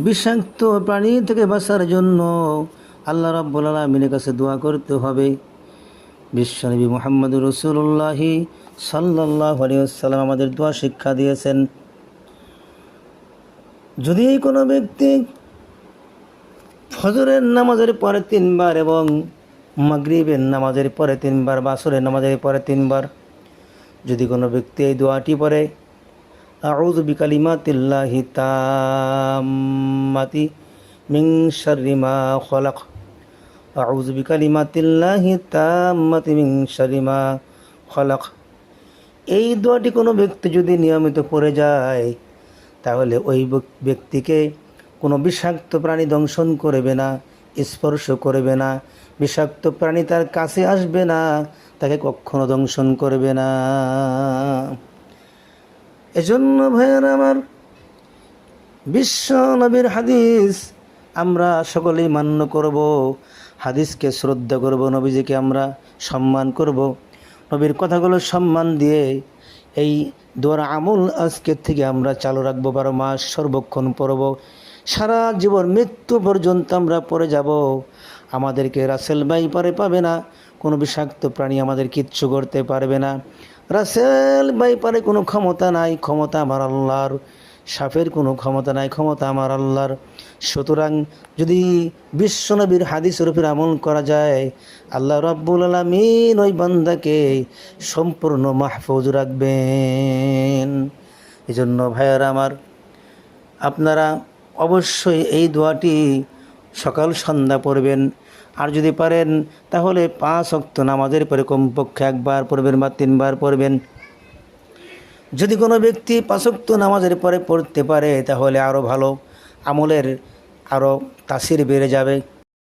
বিষাক্ত প্রাণী থেকে বাঁচার জন্য আল্লাহ রাব্বুল আলামিনের কাছে দোয়া করতে হবে। বিশ্বনবী মুহাম্মদুর রাসূলুল্লাহ সাল্লাল্লাহু আলাইহি ওয়াসাল্লাম আমাদের দোয়া শিক্ষা দিয়েছেন। যদি কোনো ব্যক্তি ফজরের নামাজের পরে 3 বার এবং মাগরিবের নামাজের পরে 3 বার বা আসরের নামাজের পরে 3 বার যদি কোনো ব্যক্তি এই দোয়াটি পড়ে, আউযু বিকালিমাতিল্লাহি তাম্মাতি মিন শাররি মা খলাক, আউযু বিকালিমাতিল্লাহি তাম্মাতি মিন শাররি মা খলাক, এই দোয়াটি কোনো ব্যক্তি যদি নিয়মিত পড়ে যায় তাহলে ওই ব্যক্তিকে কোনো বিষাক্ত প্রাণী দংশন করবে না, স্পর্শ করবে না, বিষাক্ত প্রাণী তার কাছে আসবে না, তাকে কখনো দংশন করবে না। এজন্য ভাইয়েরা আমার, বিশ্ব নবীর হাদিস আমরা সকলেই মান্য করব, হাদিসকে শ্রদ্ধা করব, নবীজিকে আমরা সম্মান করব, নবীর কথাগুলো সম্মান দিয়ে এই দোয়ার আমল আজকের থেকে আমরা চালু রাখবো। 12 মাস সর্বক্ষণ পড়ব, সারা জীবন মৃত্যু পর্যন্ত আমরা পড়ে যাব। আমাদেরকে রাসেল ভাই পারে পাবে না, কোনো বিষাক্ত প্রাণী আমাদের কিচ্ছু করতে পারবে না। রাসেল ভাই পারে কোনো ক্ষমতা নাই, ক্ষমতা আমার আল্লাহর। সাপের কোনো ক্ষমতা নাই, ক্ষমতা আমার আল্লাহর। সুতরাং যদি বিশ্বনবীর হাদিসের উপর আমল করা যায়, আল্লাহ রাব্বুল আলামিন ওই বান্দাকে সম্পূর্ণ মাহফুজ রাখবেন। এজন্য ভাইয়ারা আমার, আপনারা অবশ্যই এই দোয়াটি সকাল সন্ধ্যা পড়বেন। আর যদি পারেন তাহলে 5 ওয়াক্ত নামাজের পরে কমপক্ষে 1 বার পড়বেন বা 3 বার পড়বেন। যদি কোনো ব্যক্তি 5 ওয়াক্ত নামাজের পরে পড়তে পারে তাহলে আরও ভালো, আমলের আরও তাসির বেড়ে যাবে।